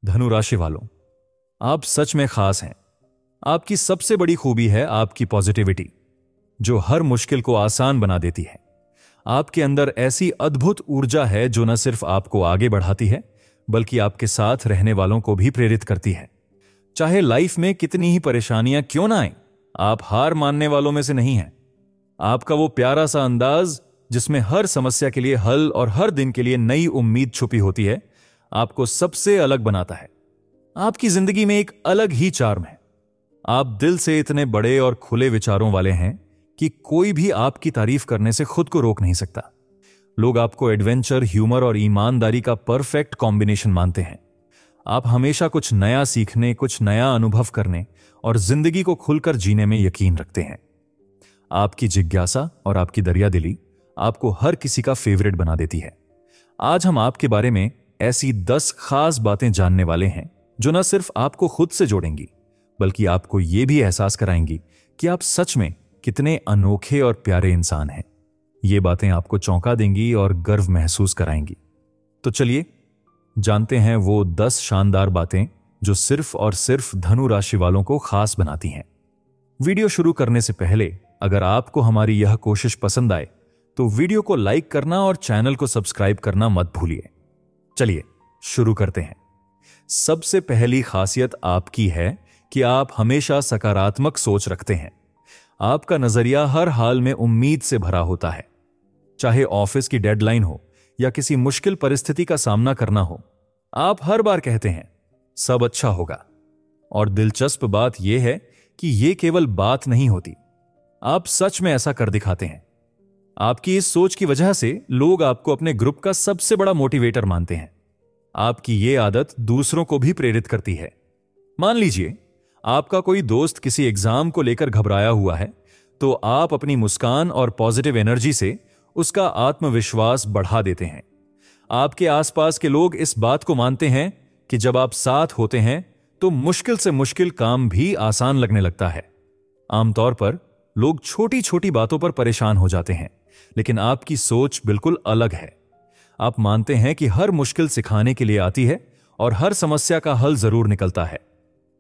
धनु राशि वालों, आप सच में खास हैं। आपकी सबसे बड़ी खूबी है आपकी पॉजिटिविटी, जो हर मुश्किल को आसान बना देती है। आपके अंदर ऐसी अद्भुत ऊर्जा है जो न सिर्फ आपको आगे बढ़ाती है, बल्कि आपके साथ रहने वालों को भी प्रेरित करती है। चाहे लाइफ में कितनी ही परेशानियां क्यों ना आए, आप हार मानने वालों में से नहीं हैं। आपका वो प्यारा सा अंदाज, जिसमें हर समस्या के लिए हल और हर दिन के लिए नई उम्मीद छुपी होती है, आपको सबसे अलग बनाता है। आपकी जिंदगी में एक अलग ही चार्म है। आप दिल से इतने बड़े और खुले विचारों वाले हैं कि कोई भी आपकी तारीफ करने से खुद को रोक नहीं सकता। लोग आपको एडवेंचर, ह्यूमर और ईमानदारी का परफेक्ट कॉम्बिनेशन मानते हैं। आप हमेशा कुछ नया सीखने, कुछ नया अनुभव करने और जिंदगी को खुलकर जीने में यकीन रखते हैं। आपकी जिज्ञासा और आपकी दरियादिली आपको हर किसी का फेवरेट बना देती है। आज हम आपके बारे में ऐसी 10 खास बातें जानने वाले हैं जो न सिर्फ आपको खुद से जोड़ेंगी, बल्कि आपको यह भी एहसास कराएंगी कि आप सच में कितने अनोखे और प्यारे इंसान हैं। ये बातें आपको चौंका देंगी और गर्व महसूस कराएंगी। तो चलिए जानते हैं वो 10 शानदार बातें जो सिर्फ और सिर्फ धनु राशि वालों को खास बनाती हैं। वीडियो शुरू करने से पहले अगर आपको हमारी यह कोशिश पसंद आए तो वीडियो को लाइक करना और चैनल को सब्सक्राइब करना मत भूलिए। चलिए शुरू करते हैं। सबसे पहली खासियत आपकी है कि आप हमेशा सकारात्मक सोच रखते हैं। आपका नजरिया हर हाल में उम्मीद से भरा होता है। चाहे ऑफिस की डेडलाइन हो या किसी मुश्किल परिस्थिति का सामना करना हो, आप हर बार कहते हैं सब अच्छा होगा। और दिलचस्प बात यह है कि यह केवल बात नहीं होती, आप सच में ऐसा कर दिखाते हैं। आपकी इस सोच की वजह से लोग आपको अपने ग्रुप का सबसे बड़ा मोटिवेटर मानते हैं। आपकी यह आदत दूसरों को भी प्रेरित करती है। मान लीजिए आपका कोई दोस्त किसी एग्जाम को लेकर घबराया हुआ है, तो आप अपनी मुस्कान और पॉजिटिव एनर्जी से उसका आत्मविश्वास बढ़ा देते हैं। आपके आसपास के लोग इस बात को मानते हैं कि जब आप साथ होते हैं तो मुश्किल से मुश्किल काम भी आसान लगने लगता है। आमतौर पर लोग छोटी छोटी बातों पर परेशान हो जाते हैं, लेकिन आपकी सोच बिल्कुल अलग है। आप मानते हैं कि हर मुश्किल सिखाने के लिए आती है और हर समस्या का हल जरूर निकलता है।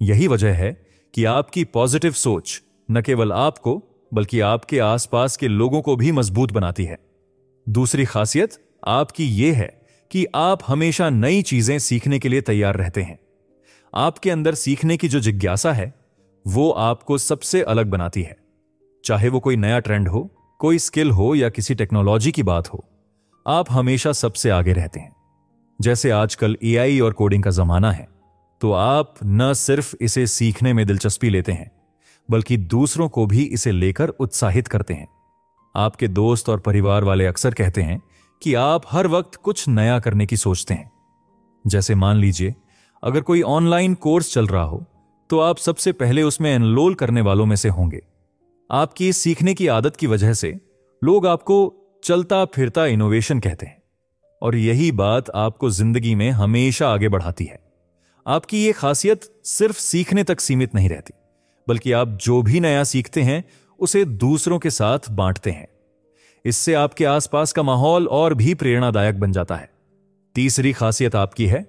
यही वजह है कि आपकी पॉजिटिव सोच न केवल आपको बल्कि आपके आसपास के लोगों को भी मजबूत बनाती है। दूसरी खासियत आपकी यह है कि आप हमेशा नई चीजें सीखने के लिए तैयार रहते हैं। आपके अंदर सीखने की जो जिज्ञासा है वो आपको सबसे अलग बनाती है। चाहे वो कोई नया ट्रेंड हो, कोई स्किल हो या किसी टेक्नोलॉजी की बात हो, आप हमेशा सबसे आगे रहते हैं। जैसे आजकल एआई और कोडिंग का जमाना है, तो आप न सिर्फ इसे सीखने में दिलचस्पी लेते हैं, बल्कि दूसरों को भी इसे लेकर उत्साहित करते हैं। आपके दोस्त और परिवार वाले अक्सर कहते हैं कि आप हर वक्त कुछ नया करने की सोचते हैं। जैसे मान लीजिए अगर कोई ऑनलाइन कोर्स चल रहा हो, तो आप सबसे पहले उसमें एनरोल करने वालों में से होंगे। आपकी इस सीखने की आदत की वजह से लोग आपको चलता फिरता इनोवेशन कहते हैं, और यही बात आपको जिंदगी में हमेशा आगे बढ़ाती है। आपकी यह खासियत सिर्फ सीखने तक सीमित नहीं रहती, बल्कि आप जो भी नया सीखते हैं उसे दूसरों के साथ बांटते हैं। इससे आपके आसपास का माहौल और भी प्रेरणादायक बन जाता है। तीसरी खासियत आपकी है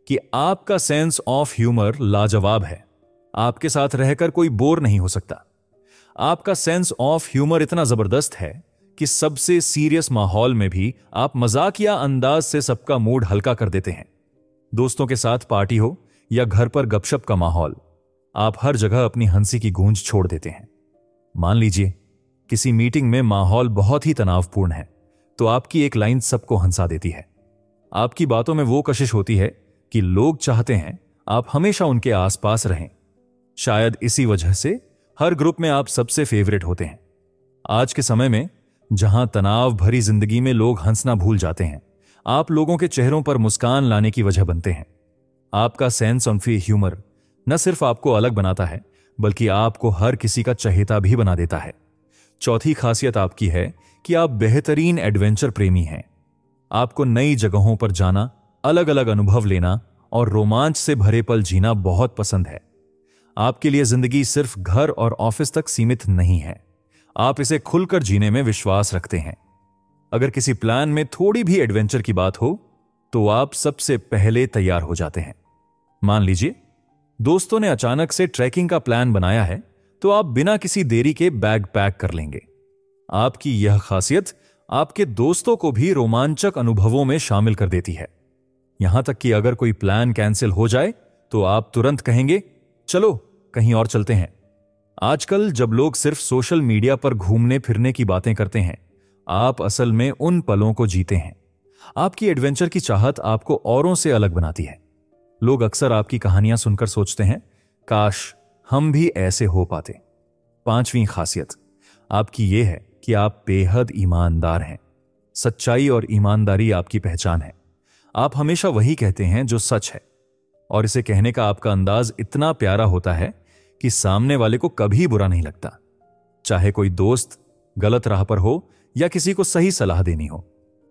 कि आपका सेंस ऑफ ह्यूमर लाजवाब है। आपके साथ रहकर कोई बोर नहीं हो सकता। आपका सेंस ऑफ ह्यूमर इतना जबरदस्त है कि सबसे सीरियस माहौल में भी आप मजाकिया अंदाज से सबका मूड हल्का कर देते हैं। दोस्तों के साथ पार्टी हो या घर पर गपशप का माहौल, आप हर जगह अपनी हंसी की गूंज छोड़ देते हैं। मान लीजिए किसी मीटिंग में माहौल बहुत ही तनावपूर्ण है, तो आपकी एक लाइन सबको हंसा देती है। आपकी बातों में वो कशिश होती है कि लोग चाहते हैं आप हमेशा उनके आसपास रहें। शायद इसी वजह से हर ग्रुप में आप सबसे फेवरेट होते हैं। आज के समय में जहां तनाव भरी जिंदगी में लोग हंसना भूल जाते हैं, आप लोगों के चेहरों पर मुस्कान लाने की वजह बनते हैं। आपका सेंस ऑफ ह्यूमर न सिर्फ आपको अलग बनाता है, बल्कि आपको हर किसी का चहेता भी बना देता है। चौथी खासियत आपकी है कि आप बेहतरीन एडवेंचर प्रेमी हैं। आपको नई जगहों पर जाना, अलग अलग अनुभव लेना और रोमांच से भरे पल जीना बहुत पसंद है। आपके लिए जिंदगी सिर्फ घर और ऑफिस तक सीमित नहीं है। आप इसे खुलकर जीने में विश्वास रखते हैं। अगर किसी प्लान में थोड़ी भी एडवेंचर की बात हो, तो आप सबसे पहले तैयार हो जाते हैं। मान लीजिए दोस्तों ने अचानक से ट्रैकिंग का प्लान बनाया है, तो आप बिना किसी देरी के बैग पैक कर लेंगे। आपकी यह खासियत आपके दोस्तों को भी रोमांचक अनुभवों में शामिल कर देती है। यहां तक कि अगर कोई प्लान कैंसिल हो जाए तो आप तुरंत कहेंगे, चलो कहीं और चलते हैं। आजकल जब लोग सिर्फ सोशल मीडिया पर घूमने फिरने की बातें करते हैं, आप असल में उन पलों को जीते हैं। आपकी एडवेंचर की चाहत आपको औरों से अलग बनाती है। लोग अक्सर आपकी कहानियां सुनकर सोचते हैं, काश हम भी ऐसे हो पाते। पांचवी खासियत आपकी यह है कि आप बेहद ईमानदार हैं। सच्चाई और ईमानदारी आपकी पहचान है। आप हमेशा वही कहते हैं जो सच है, और इसे कहने का आपका अंदाज इतना प्यारा होता है कि सामने वाले को कभी बुरा नहीं लगता। चाहे कोई दोस्त गलत राह पर हो या किसी को सही सलाह देनी हो,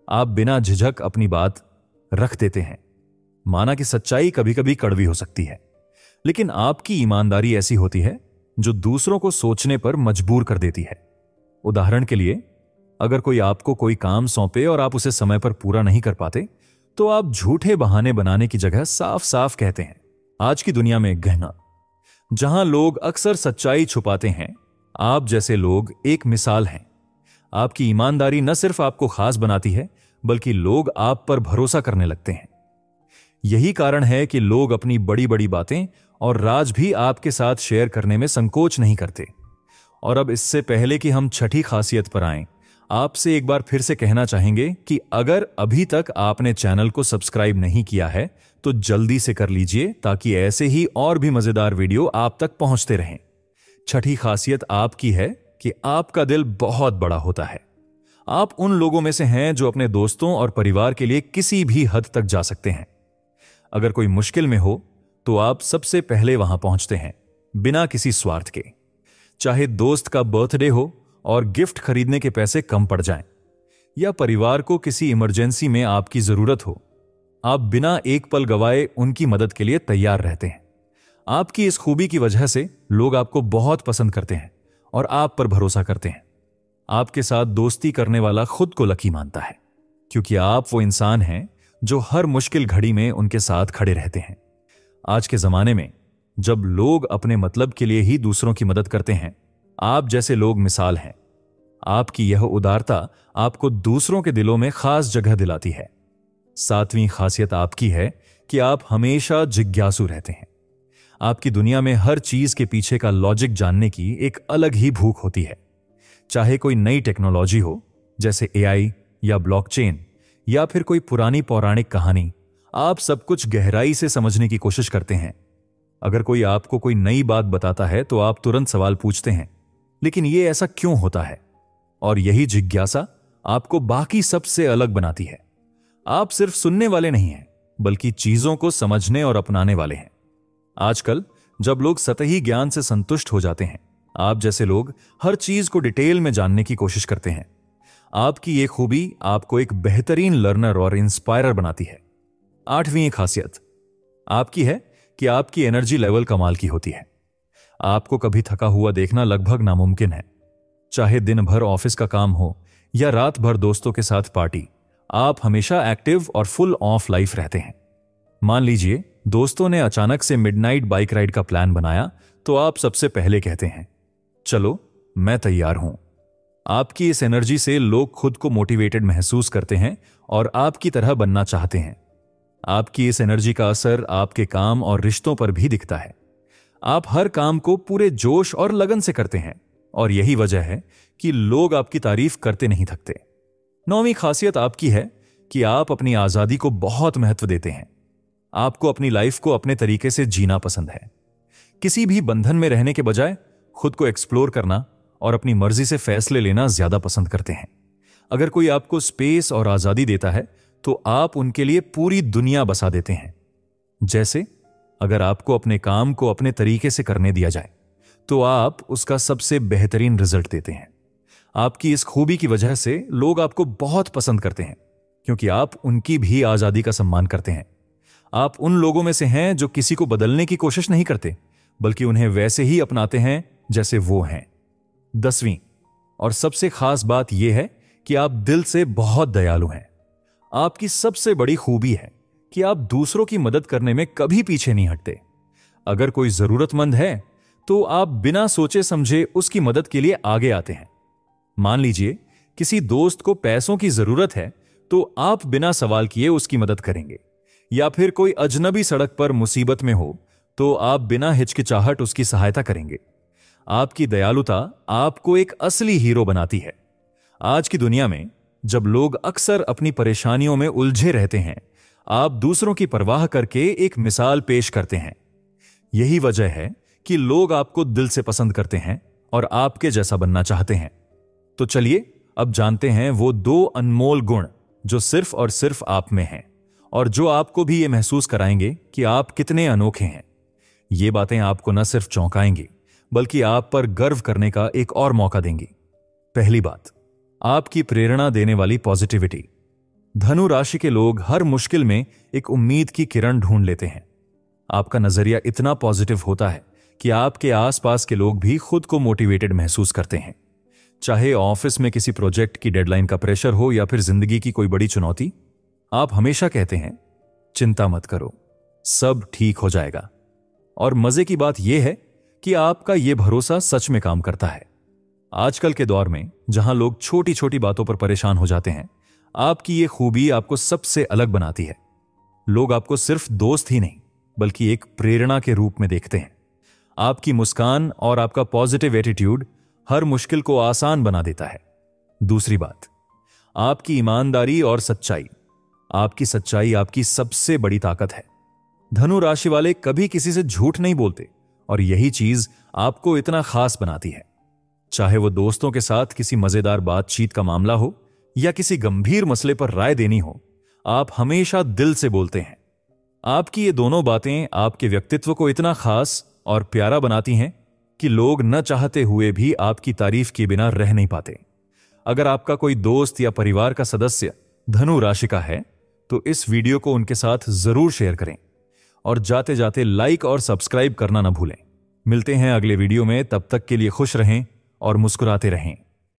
आप बिना झिझक अपनी बात रख देते हैं। माना कि सच्चाई कभी कभी कड़वी हो सकती है, लेकिन आपकी ईमानदारी ऐसी होती है जो दूसरों को सोचने पर मजबूर कर देती है। उदाहरण के लिए, अगर कोई आपको कोई काम सौंपे और आप उसे समय पर पूरा नहीं कर पाते, तो आप झूठे बहाने बनाने की जगह साफ साफ कहते हैं। आज की दुनिया में गहना, जहां लोग अक्सर सच्चाई छुपाते हैं, आप जैसे लोग एक मिसाल हैं। आपकी ईमानदारी न सिर्फ आपको खास बनाती है, बल्कि लोग आप पर भरोसा करने लगते हैं। यही कारण है कि लोग अपनी बड़ी बड़ी बातें और राज भी आपके साथ शेयर करने में संकोच नहीं करते। और अब इससे पहले कि हम छठी खासियत पर आएं, आपसे एक बार फिर से कहना चाहेंगे कि अगर अभी तक आपने चैनल को सब्सक्राइब नहीं किया है तो जल्दी से कर लीजिए, ताकि ऐसे ही और भी मजेदार वीडियो आप तक पहुंचते रहें। छठी खासियत आपकी है कि आपका दिल बहुत बड़ा होता है। आप उन लोगों में से हैं जो अपने दोस्तों और परिवार के लिए किसी भी हद तक जा सकते हैं। अगर कोई मुश्किल में हो तो आप सबसे पहले वहां पहुंचते हैं, बिना किसी स्वार्थ के। चाहे दोस्त का बर्थडे हो और गिफ्ट खरीदने के पैसे कम पड़ जाएं, या परिवार को किसी इमरजेंसी में आपकी जरूरत हो, आप बिना एक पल गवाए उनकी मदद के लिए तैयार रहते हैं। आपकी इस खूबी की वजह से लोग आपको बहुत पसंद करते हैं और आप पर भरोसा करते हैं। आपके साथ दोस्ती करने वाला खुद को लकी मानता है, क्योंकि आप वो इंसान हैं जो हर मुश्किल घड़ी में उनके साथ खड़े रहते हैं। आज के जमाने में जब लोग अपने मतलब के लिए ही दूसरों की मदद करते हैं, आप जैसे लोग मिसाल हैं। आपकी यह उदारता आपको दूसरों के दिलों में खास जगह दिलाती है। सातवीं खासियत आपकी है कि आप हमेशा जिज्ञासु रहते हैं। आपकी दुनिया में हर चीज के पीछे का लॉजिक जानने की एक अलग ही भूख होती है। चाहे कोई नई टेक्नोलॉजी हो, जैसे एआई या ब्लॉकचेन, या फिर कोई पुरानी पौराणिक कहानी, आप सब कुछ गहराई से समझने की कोशिश करते हैं। अगर कोई आपको कोई नई बात बताता है तो आप तुरंत सवाल पूछते हैं, लेकिन यह ऐसा क्यों होता है? और यही जिज्ञासा आपको बाकी सबसे अलग बनाती है। आप सिर्फ सुनने वाले नहीं हैं, बल्कि चीजों को समझने और अपनाने वाले हैं। आजकल जब लोग सतही ज्ञान से संतुष्ट हो जाते हैं, आप जैसे लोग हर चीज को डिटेल में जानने की कोशिश करते हैं। आपकी ये खूबी आपको एक बेहतरीन लर्नर और इंस्पायरर बनाती है। आठवीं खासियत आपकी है कि आपकी एनर्जी लेवल कमाल की होती है। आपको कभी थका हुआ देखना लगभग नामुमकिन है। चाहे दिन भर ऑफिस का काम हो या रात भर दोस्तों के साथ पार्टी, आप हमेशा एक्टिव और फुल ऑफ लाइफ रहते हैं। मान लीजिए दोस्तों ने अचानक से मिडनाइट बाइक राइड का प्लान बनाया, तो आप सबसे पहले कहते हैं, चलो मैं तैयार हूं। आपकी इस एनर्जी से लोग खुद को मोटिवेटेड महसूस करते हैं और आपकी तरह बनना चाहते हैं। आपकी इस एनर्जी का असर आपके काम और रिश्तों पर भी दिखता है। आप हर काम को पूरे जोश और लगन से करते हैं, और यही वजह है कि लोग आपकी तारीफ करते नहीं थकते। नौवीं खासियत आपकी है कि आप अपनी आजादी को बहुत महत्व देते हैं। आपको अपनी लाइफ को अपने तरीके से जीना पसंद है। किसी भी बंधन में रहने के बजाय खुद को एक्सप्लोर करना और अपनी मर्जी से फैसले लेना ज्यादा पसंद करते हैं। अगर कोई आपको स्पेस और आजादी देता है तो आप उनके लिए पूरी दुनिया बसा देते हैं। जैसे अगर आपको अपने काम को अपने तरीके से करने दिया जाए तो आप उसका सबसे बेहतरीन रिजल्ट देते हैं। आपकी इस खूबी की वजह से लोग आपको बहुत पसंद करते हैं, क्योंकि आप उनकी भी आजादी का सम्मान करते हैं। आप उन लोगों में से हैं जो किसी को बदलने की कोशिश नहीं करते, बल्कि उन्हें वैसे ही अपनाते हैं जैसे वो हैं। 10वीं और सबसे खास बात यह है कि आप दिल से बहुत दयालु हैं। आपकी सबसे बड़ी खूबी है कि आप दूसरों की मदद करने में कभी पीछे नहीं हटते। अगर कोई जरूरतमंद है तो आप बिना सोचे समझे उसकी मदद के लिए आगे आते हैं। मान लीजिए किसी दोस्त को पैसों की जरूरत है तो आप बिना सवाल किए उसकी मदद करेंगे, या फिर कोई अजनबी सड़क पर मुसीबत में हो तो आप बिना हिचकिचाहट उसकी सहायता करेंगे। आपकी दयालुता आपको एक असली हीरो बनाती है। आज की दुनिया में जब लोग अक्सर अपनी परेशानियों में उलझे रहते हैं, आप दूसरों की परवाह करके एक मिसाल पेश करते हैं। यही वजह है कि लोग आपको दिल से पसंद करते हैं और आपके जैसा बनना चाहते हैं। तो चलिए अब जानते हैं वो 2 अनमोल गुण जो सिर्फ और सिर्फ आप में हैं और जो आपको भी ये महसूस कराएंगे कि आप कितने अनोखे हैं। ये बातें आपको न सिर्फ चौंकाएंगी बल्कि आप पर गर्व करने का एक और मौका देंगी। पहली बात, आपकी प्रेरणा देने वाली पॉजिटिविटी। धनु राशि के लोग हर मुश्किल में एक उम्मीद की किरण ढूंढ लेते हैं। आपका नजरिया इतना पॉजिटिव होता है कि आपके आसपास के लोग भी खुद को मोटिवेटेड महसूस करते हैं। चाहे ऑफिस में किसी प्रोजेक्ट की डेडलाइन का प्रेशर हो या फिर जिंदगी की कोई बड़ी चुनौती, आप हमेशा कहते हैं, चिंता मत करो, सब ठीक हो जाएगा। और मजे की बात यह है कि आपका यह भरोसा सच में काम करता है। आजकल के दौर में जहां लोग छोटी छोटी बातों पर परेशान हो जाते हैं, आपकी यह खूबी आपको सबसे अलग बनाती है। लोग आपको सिर्फ दोस्त ही नहीं बल्कि एक प्रेरणा के रूप में देखते हैं। आपकी मुस्कान और आपका पॉजिटिव एटीट्यूड हर मुश्किल को आसान बना देता है। दूसरी बात, आपकी ईमानदारी और सच्चाई। आपकी सच्चाई आपकी सबसे बड़ी ताकत है। धनु राशि वाले कभी किसी से झूठ नहीं बोलते और यही चीज आपको इतना खास बनाती है। चाहे वो दोस्तों के साथ किसी मजेदार बातचीत का मामला हो या किसी गंभीर मसले पर राय देनी हो, आप हमेशा दिल से बोलते हैं। आपकी ये दोनों बातें आपके व्यक्तित्व को इतना खास और प्यारा बनाती हैं कि लोग न चाहते हुए भी आपकी तारीफ किए बिना रह नहीं पाते। अगर आपका कोई दोस्त या परिवार का सदस्य धनु राशि का है तो इस वीडियो को उनके साथ जरूर शेयर करें और जाते जाते लाइक और सब्सक्राइब करना ना भूलें। मिलते हैं अगले वीडियो में, तब तक के लिए खुश रहें और मुस्कुराते रहें।